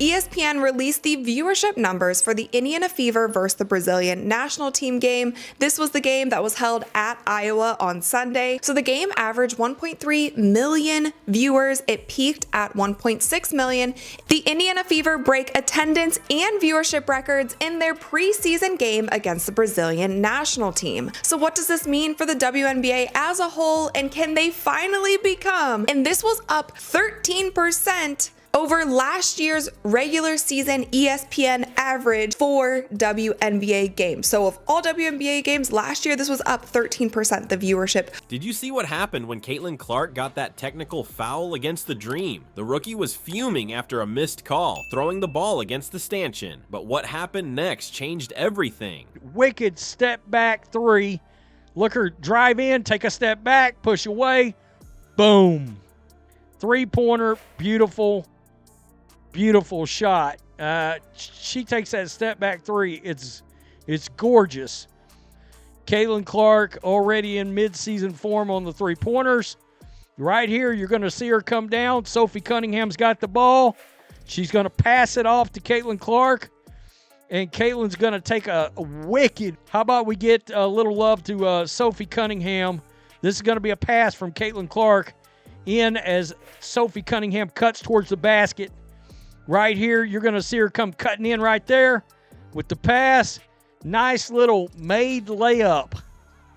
ESPN released the viewership numbers for the Indiana Fever versus the Brazilian national team game. This was the game that was held at Iowa on Sunday. So the game averaged 1.3 million viewers. It peaked at 1.6 million. The Indiana Fever break attendance and viewership records in their preseason game against the Brazilian national team. So what does this mean for the WNBA as a whole, and can they finally become, and this was up 13% over last year's regular season ESPN average for WNBA games. So of all WNBA games last year, this was up 13%, the viewership. Did you see what happened when Caitlin Clark got that technical foul against the Dream? The rookie was fuming after a missed call, throwing the ball against the stanchion. But what happened next changed everything. Wicked step back three. Look her drive in, take a step back, push away, boom. Three-pointer, beautiful. Beautiful shot. She takes that step back three. It's gorgeous. Caitlin Clark already in mid-season form on the three-pointers. Right here, you're going to see her come down. Sophie Cunningham's got the ball. She's going to pass it off to Caitlin Clark. And Caitlin's going to take a wicked. How about we get a little love to Sophie Cunningham? This is going to be a pass from Caitlin Clark in as Sophie Cunningham cuts towards the basket. Right here, you're going to see her come cutting in right there with the pass. Nice little made layup.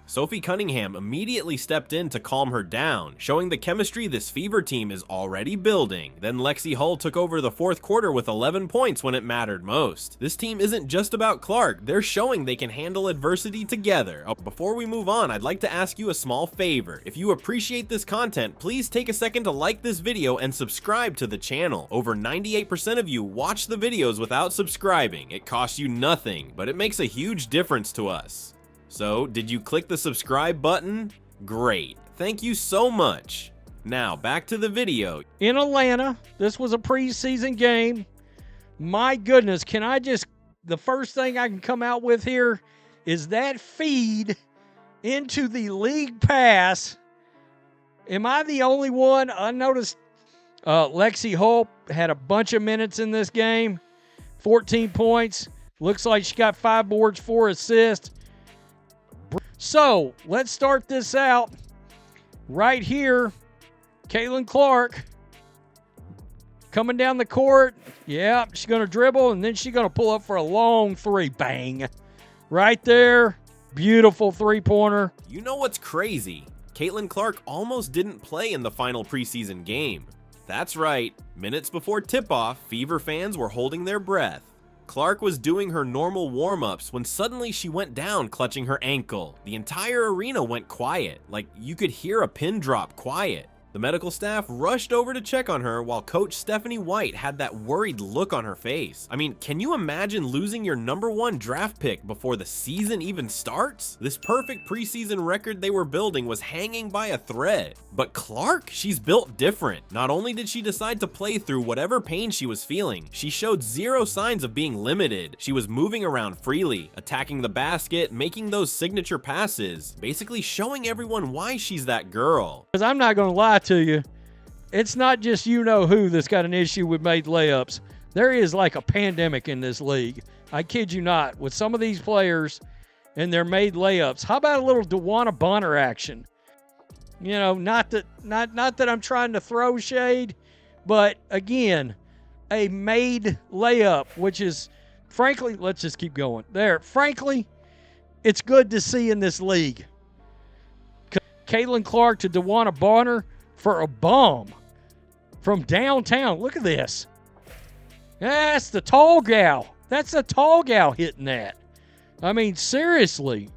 Sophie Cunningham immediately stepped in to calm her down, showing the chemistry this Fever team is already building. Then Lexie Hull took over the fourth quarter with 11 points when it mattered most. This team isn't just about Clark, they're showing they can handle adversity together. Before we move on, I'd like to ask you a small favor. If you appreciate this content, please take a second to like this video and subscribe to the channel. Over 98% of you watch the videos without subscribing. It costs you nothing, but it makes a huge difference to us. So, did you click the subscribe button? Great. Thank you so much. Now, back to the video. In Atlanta, this was a preseason game. My goodness, the first thing I can come out with here is that feed into the league pass. Am I the only one? I noticed Lexie Hull had a bunch of minutes in this game. 14 points. Looks like she got 5 boards, 4 assists. So, let's start this out right here. Caitlin Clark coming down the court. Yeah, she's going to dribble, and then she's going to pull up for a long three. Bang. Right there. Beautiful three-pointer. You know what's crazy? Caitlin Clark almost didn't play in the final preseason game. That's right. Minutes before tip-off, Fever fans were holding their breath. Clark was doing her normal warm-ups when suddenly she went down clutching her ankle. The entire arena went quiet, like you could hear a pin drop quiet. The medical staff rushed over to check on her while Coach Stephanie White had that worried look on her face. I mean, can you imagine losing your #1 draft pick before the season even starts? This perfect preseason record they were building was hanging by a thread. But Clark, she's built different. Not only did she decide to play through whatever pain she was feeling, she showed zero signs of being limited. She was moving around freely, attacking the basket, making those signature passes, basically showing everyone why she's that girl. Because I'm not going to lie to you, it's not just you-know-who that's got an issue with made layups. There is like a pandemic in this league. I kid you not, with some of these players and their made layups. How about a little DeWanna Bonner action? You know, not that I'm trying to throw shade, but again, a made layup, which is, frankly, let's just keep going. There, frankly, it's good to see in this league. Caitlin Clark to DeWanna Bonner for a bomb from downtown. Look at this. That's the tall gal. That's the tall gal hitting that. I mean, seriously.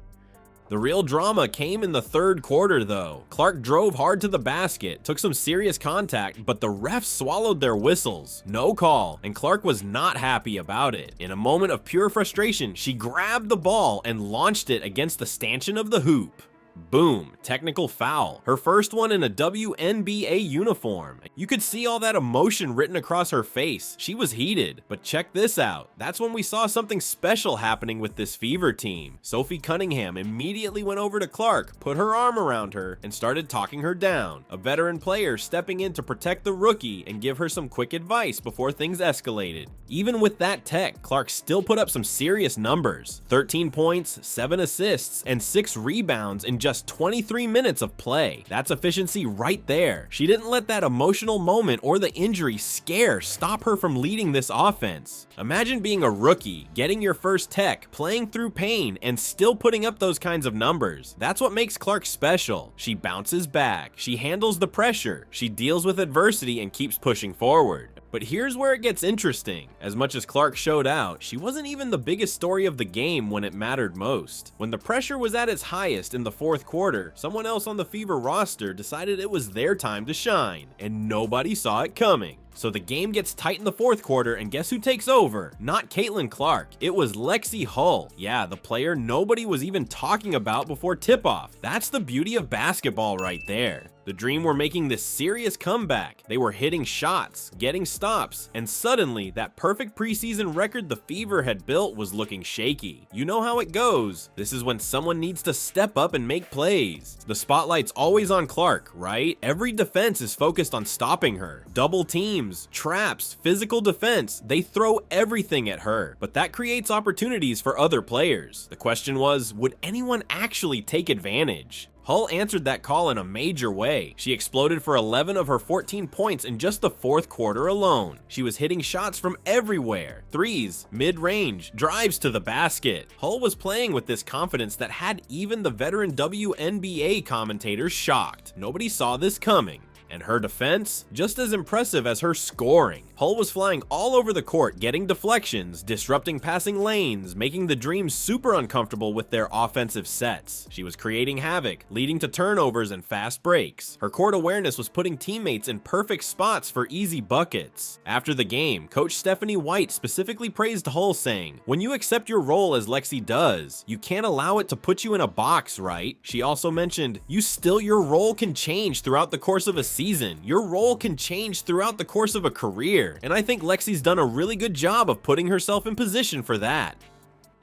The real drama came in the third quarter, though. Clark drove hard to the basket, took some serious contact, but the refs swallowed their whistles. No call, and Clark was not happy about it. In a moment of pure frustration, she grabbed the ball and launched it against the stanchion of the hoop. Boom, technical foul. Her first one in a WNBA uniform. You could see all that emotion written across her face. She was heated. But check this out. That's when we saw something special happening with this Fever team. Sophie Cunningham immediately went over to Clark, put her arm around her, and started talking her down. A veteran player stepping in to protect the rookie and give her some quick advice before things escalated. Even with that tech, Clark still put up some serious numbers. 13 points, 7 assists, and 6 rebounds in just 23 minutes of play. That's efficiency right there. She didn't let that emotional moment or the injury scare stop her from leading this offense. Imagine being a rookie, getting your first tech, playing through pain, and still putting up those kinds of numbers. That's what makes Clark special. She bounces back, she handles the pressure, she deals with adversity and keeps pushing forward. But here's where it gets interesting. As much as Clark showed out, she wasn't even the biggest story of the game when it mattered most. When the pressure was at its highest in the fourth quarter, someone else on the Fever roster decided it was their time to shine, and nobody saw it coming. So the game gets tight in the fourth quarter, and guess who takes over? Not Caitlin Clark, it was Lexie Hull. Yeah, the player nobody was even talking about before tip-off. That's the beauty of basketball right there. The Dream were making this serious comeback. They were hitting shots, getting stops, and suddenly that perfect preseason record the Fever had built was looking shaky. You know how it goes. This is when someone needs to step up and make plays. The spotlight's always on Clark, right? Every defense is focused on stopping her. Double teams, traps, physical defense, they throw everything at her. But that creates opportunities for other players. The question was, would anyone actually take advantage? Hull answered that call in a major way. She exploded for 11 of her 14 points in just the fourth quarter alone. She was hitting shots from everywhere. Threes, mid-range, drives to the basket. Hull was playing with this confidence that had even the veteran WNBA commentators shocked. Nobody saw this coming. And her defense, just as impressive as her scoring. Hull was flying all over the court, getting deflections, disrupting passing lanes, making the Dream super uncomfortable with their offensive sets. She was creating havoc, leading to turnovers and fast breaks. Her court awareness was putting teammates in perfect spots for easy buckets. After the game, Coach Stephanie White specifically praised Hull, saying, "When you accept your role as Lexi does, you can't allow it to put you in a box, right?" She also mentioned, your role can change throughout the course of a season. Your role can change throughout the course of a career. And I think Lexi's done a really good job of putting herself in position for that.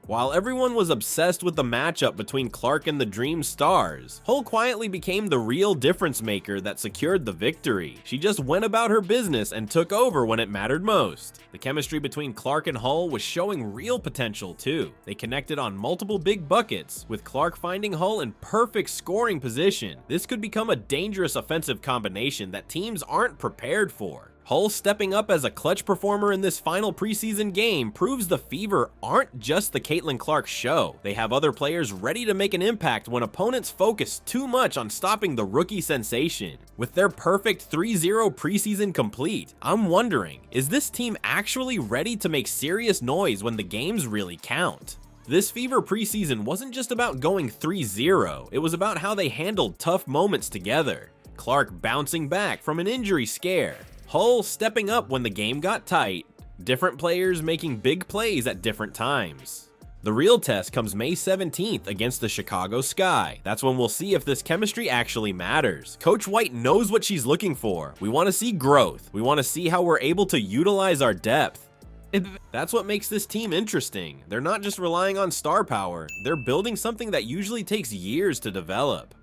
While everyone was obsessed with the matchup between Clark and the Dream stars, Hull quietly became the real difference maker that secured the victory. She just went about her business and took over when it mattered most. The chemistry between Clark and Hull was showing real potential too. They connected on multiple big buckets, with Clark finding Hull in perfect scoring position. This could become a dangerous offensive combination that teams aren't prepared for. Hull stepping up as a clutch performer in this final preseason game proves the Fever aren't just the Caitlin Clark show. They have other players ready to make an impact when opponents focus too much on stopping the rookie sensation. With their perfect 3-0 preseason complete, I'm wondering, is this team actually ready to make serious noise when the games really count? This Fever preseason wasn't just about going 3-0, it was about how they handled tough moments together. Clark bouncing back from an injury scare, Hull stepping up when the game got tight, different players making big plays at different times. The real test comes May 17th against the Chicago Sky. That's when we'll see if this chemistry actually matters. Coach White knows what she's looking for. We want to see growth. We want to see how we're able to utilize our depth. That's what makes this team interesting. They're not just relying on star power. They're building something that usually takes years to develop.